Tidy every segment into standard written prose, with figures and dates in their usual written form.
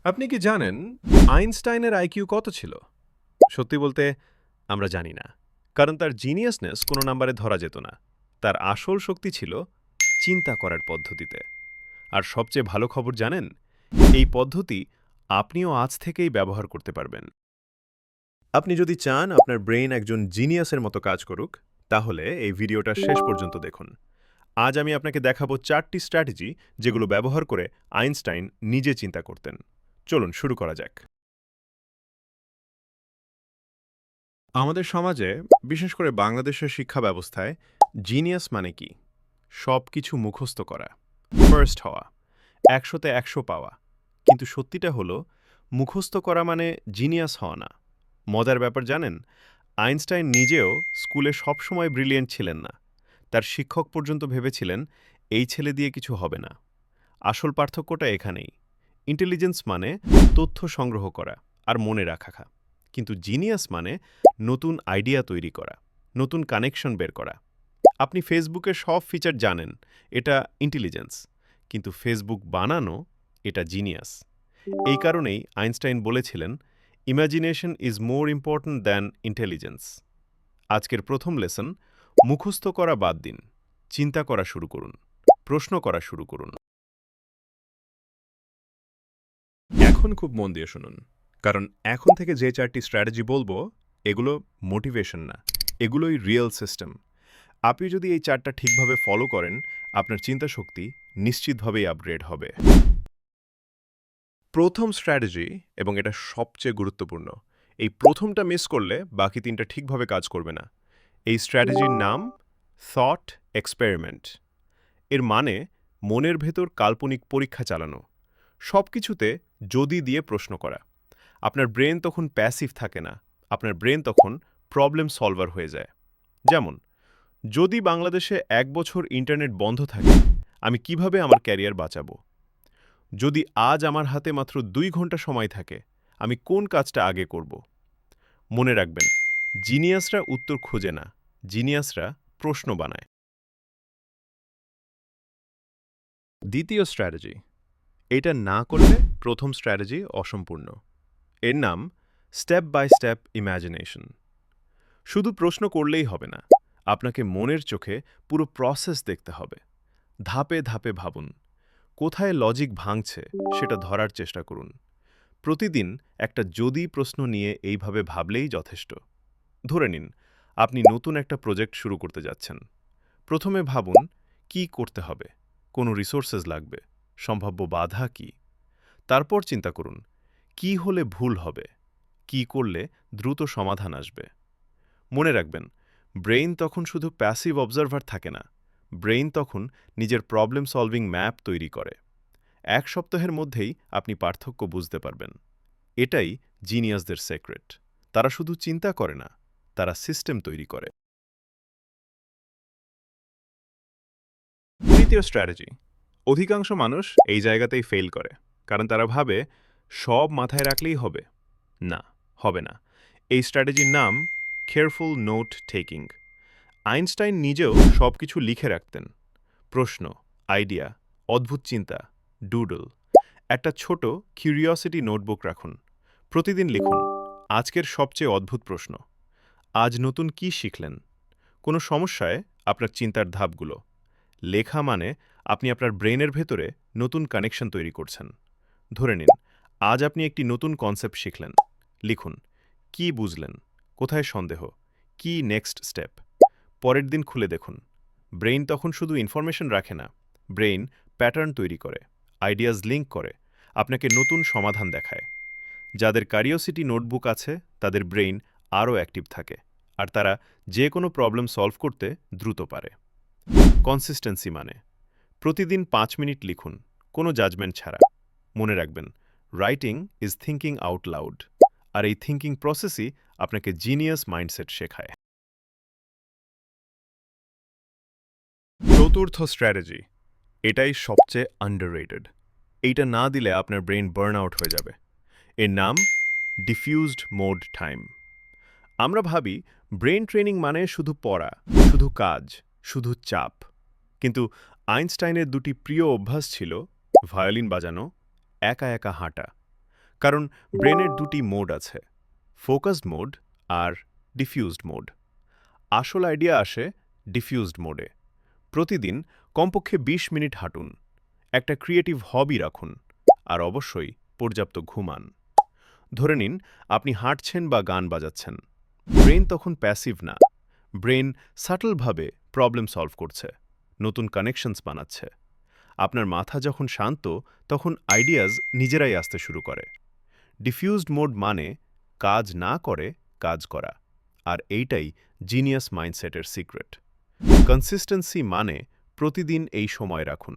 আপনি কি জানেন আইনস্টাইনের আইকিউ কত ছিল? সত্যি বলতে আমরা জানি না। কারণ তার জিনিয়াসনেস কোনো নাম্বারে ধরা যেত না। তার আসল শক্তি ছিল চিন্তা করার পদ্ধতিতে। আর সবচেয়ে ভালো খবর জানেন? এই পদ্ধতি আপনিও আজ থেকেই ব্যবহার করতে পারবেন। আপনি যদি চান আপনার ব্রেইন একজন জিনিয়াসের মতো কাজ করুক, তাহলে এই ভিডিওটা শেষ পর্যন্ত দেখুন। আজ আমি আপনাকে দেখাবো 4টি স্ট্র্যাটেজি যেগুলো ব্যবহার করে আইনস্টাইন নিজে চিন্তা করতেন। চলুন শুরু করা যাক। আমাদের সমাজে, বিশেষ করে বাংলাদেশের শিক্ষা ব্যবস্থায়, জিনিয়াস মানে কি? সব কিছু মুখস্থ করা, ফার্স্ট হওয়া, 100-তে 100 পাওয়া। কিন্তু সত্যিটা হলো, মুখস্থ করা মানে জিনিয়াস হওয়া না। মজার ব্যাপার জানেন, আইনস্টাইন নিজেও স্কুলে সবসময় ব্রিলিয়েন্ট ছিলেন না। তার শিক্ষক পর্যন্ত ভেবেছিলেন, এই ছেলে দিয়ে কিছু হবে না। আসল পার্থক্যটা এখানেই। ইন্টেলিজেন্স মানে তথ্য সংগ্রহ করা আর মনে রাখা। কিন্তু জিনিয়াস মানে নতুন আইডিয়া তৈরি করা, নতুন কানেকশন বের করা। আপনি ফেসবুকের সব ফিচার জানেন, এটা ইন্টেলিজেন্স। কিন্তু ফেসবুক বানানো, এটা জিনিয়াস। এই কারণেই আইনস্টাইন বলেছিলেন, imagination is more important than intelligence. আজকের প্রথম লেসন, মুখস্থ করা বাদ দিন, চিন্তা করা শুরু করুন, প্রশ্ন করা শুরু করুন। এখন খুব মন দিয়ে শুনুন, কারণ এখন থেকে যে 4টি স্ট্র্যাটেজি বলবো, এগুলো মোটিভেশন না, এগুলোই রিয়েল সিস্টেম। আপনি যদি এই 4টা ঠিকভাবে ফলো করেন, আপনার চিন্তা শক্তি নিশ্চিতভাবেই আপগ্রেড হবে। প্রথম স্ট্র্যাটেজি, এবং এটা সবচেয়ে গুরুত্বপূর্ণ, এই প্রথমটা মিস করলে বাকি 3টা ঠিকভাবে কাজ করবে না। এই স্ট্র্যাটেজির নাম থট এক্সপেরিমেন্ট। এর মানে মনের ভেতর কাল্পনিক পরীক্ষা চালানো, সবকিছুতে যদি দিয়ে প্রশ্ন করা। আপনার ব্রেন তখন প্যাসিভ থাকে না, আপনার ব্রেন তখন প্রবলেম সলভার হয়ে যায়। যেমন, যদি বাংলাদেশে 1 বছর ইন্টারনেট বন্ধ থাকে, আমি কিভাবে আমার ক্যারিয়ার বাঁচাবো? যদি আজ আমার হাতে মাত্র 2 ঘন্টা সময় থাকে, আমি কোন কাজটা আগে করব? মনে রাখবেন, জিনিয়াসরা উত্তর খোঁজে না, জিনিয়াসরা প্রশ্ন বানায়। দ্বিতীয় স্ট্র্যাটেজি, এটা না করলে প্রথম স্ট্র্যাটেজি অসম্পূর্ণ। এর নাম স্টেপ বাই স্টেপ ইমাজিনেশন। শুধু প্রশ্ন করলেই হবে না, আপনাকে মনের চোখে পুরো প্রসেস দেখতে হবে। ধাপে ধাপে ভাবুন, কোথায় লজিক ভাঙছে সেটা ধরার চেষ্টা করুন। প্রতিদিন একটা যদি প্রশ্ন নিয়ে এইভাবে ভাবলেই যথেষ্ট। ধরে নিন, আপনি নতুন একটা প্রজেক্ট শুরু করতে যাচ্ছেন। প্রথমে ভাবুন, কি করতে হবে, কোনো রিসোর্সেস লাগবে, সম্ভাব্য বাধা কি। তারপর চিন্তা করুন, কি হলে ভুল হবে, কি করলে দ্রুত সমাধান আসবে। মনে রাখবেন, ব্রেইন তখন শুধু প্যাসিভ অবজারভার থাকে না, ব্রেইন তখন নিজের প্রবলেম সলভিং ম্যাপ তৈরি করে। 1 সপ্তাহের মধ্যেই আপনি পার্থক্য বুঝতে পারবেন। এটাই জিনিয়াসদের সিক্রেট। তারা শুধু চিন্তা করে না, তারা সিস্টেম তৈরি করে। তৃতীয় স্ট্র্যাটেজি, অধিকাংশ মানুষ এই জায়গাতেই ফেল করে, কারণ তারা ভাবে সব মাথায় রাখলেই হবে। না, হবে না। এই স্ট্র্যাটেজির নাম কেয়ারফুল নোট টেকিং। আইনস্টাইন নিজেও সবকিছু লিখে রাখতেন, প্রশ্ন, আইডিয়া, অদ্ভুত চিন্তা, ডুডল। একটা ছোট কিউরিওসিটি নোটবুক রাখুন। প্রতিদিন লিখুন, আজকের সবচেয়ে অদ্ভুত প্রশ্ন, আজ নতুন কি শিখলেন। কোনো সমস্যায় আপনার চিন্তার ধাপগুলো। লেখা মানে আপনি আপনার ব্রেনের ভেতরে নতুন কানেকশন তৈরি করছেন। ধরে নিন, আজ আপনি একটি নতুন কনসেপ্ট শিখলেন। লিখুন, কি বুঝলেন, কোথায় সন্দেহ, কি নেক্সট স্টেপ। পরের দিন খুলে দেখুন। ব্রেইন তখন শুধু ইনফরমেশন রাখে না, ব্রেইন প্যাটার্ন তৈরি করে, আইডিয়াজ লিঙ্ক করে, আপনাকে নতুন সমাধান দেখায়। যাদের কিউরিওসিটি নোটবুক আছে, তাদের ব্রেইন আরও অ্যাক্টিভ থাকে, আর তারা যে কোনো প্রবলেম সলভ করতে দ্রুত পারে। কনসিস্টেন্সি মানে প্রতিদিন 5 মিনিট লিখুন, কোনো জাজমেন্ট ছাড়া। মনে রাখবেন, writing is thinking out loud, আর এই থিঙ্কিং প্রসেসই আপনাকে জিনিয়াস মাইন্ডসেট শেখায়। চতুর্থ স্ট্র্যাটেজি, এটাই সবচেয়ে আন্ডাররেটেড। এইটা না দিলে আপনার ব্রেন বার্ন আউট হয়ে যাবে। এর নাম ডিফিউজড মোড টাইম। আমরা ভাবি ব্রেন ট্রেনিং মানে শুধু পড়া, শুধু কাজ, শুধু চাপ। কিন্তু আইনস্টাইনের 2টি প্রিয় অভ্যাস ছিল ভায়োলিন বাজানো, একা একা হাঁটা। কারণ ব্রেনের দুটি মোড আছে, ফোকাসড মোড আর ডিফিউজড মোড। আসল আইডিয়া আসে ডিফিউজড মোডে। প্রতিদিন কমপক্ষে ২০ মিনিট হাঁটুন, একটা ক্রিয়েটিভ হবি রাখুন, আর অবশ্যই পর্যাপ্ত ঘুমান। ধরে নিন আপনি হাঁটছেন বা গান বাজাচ্ছেন। ব্রেন তখন প্যাসিভ না, ব্রেন সাটলভাবে প্রবলেম সলভ করছে, নতুন কানেকশনস বানাচ্ছে। আপনার মাথা যখন শান্ত, তখন আইডিয়াজ নিজেরাই আসতে শুরু করে। ডিফিউজড মোড মানে কাজ না করে কাজ করা, আর এইটাই জিনিয়াস মাইন্ডসেটের সিক্রেট। কনসিস্টেন্সি মানে প্রতিদিন এই সময় রাখুন,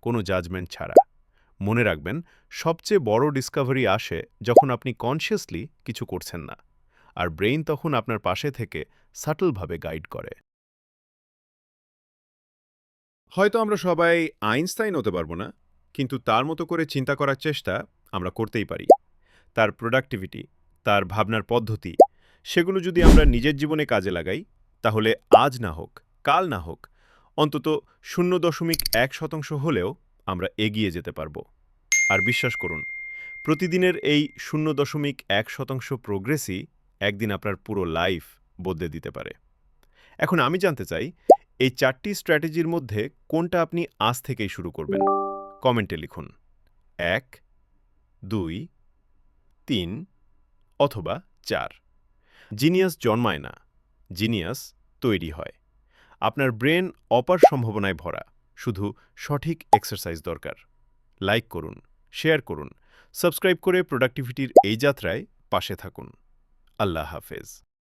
কোনো জাজমেন্ট ছাড়া। মনে রাখবেন, সবচেয়ে বড় ডিসকভারি আসে যখন আপনি কনসিয়াসলি কিছু করছেন না, আর ব্রেইন তখন আপনার পাশে থেকে সাটলভাবে গাইড করে। হয়তো আমরা সবাই আইনস্টাইন হতে পারবো না, কিন্তু তার মতো করে চিন্তা করার চেষ্টা আমরা করতেই পারি। তার প্রোডাক্টিভিটি, তার ভাবনার পদ্ধতি, সেগুলো যদি আমরা নিজের জীবনে কাজে লাগাই, তাহলে আজ না হোক, কাল না হোক, অন্তত 0.1% হলেও আমরা এগিয়ে যেতে পারবো। আর বিশ্বাস করুন, প্রতিদিনের এই 0.1% প্রোগ্রেসই একদিন আপনার পুরো লাইফ বদলে দিতে পারে। এখন আমি জানতে চাই, এই 4টি স্ট্র্যাটেজির মধ্যে কোনটা আপনি আজ থেকেই শুরু করবেন? কমেন্টে লিখুন ১, ২, ৩ অথবা ৪। জিনিয়াস জন্মায় না, জিনিয়াস তৈরি হয়। আপনার ব্রেন অপার সম্ভাবনায় ভরা, শুধু সঠিক এক্সারসাইজ দরকার। লাইক করুন, শেয়ার করুন, সাবস্ক্রাইব করে প্রোডাক্টিভিটির এই যাত্রায় পাশে থাকুন। আল্লাহ হাফেজ।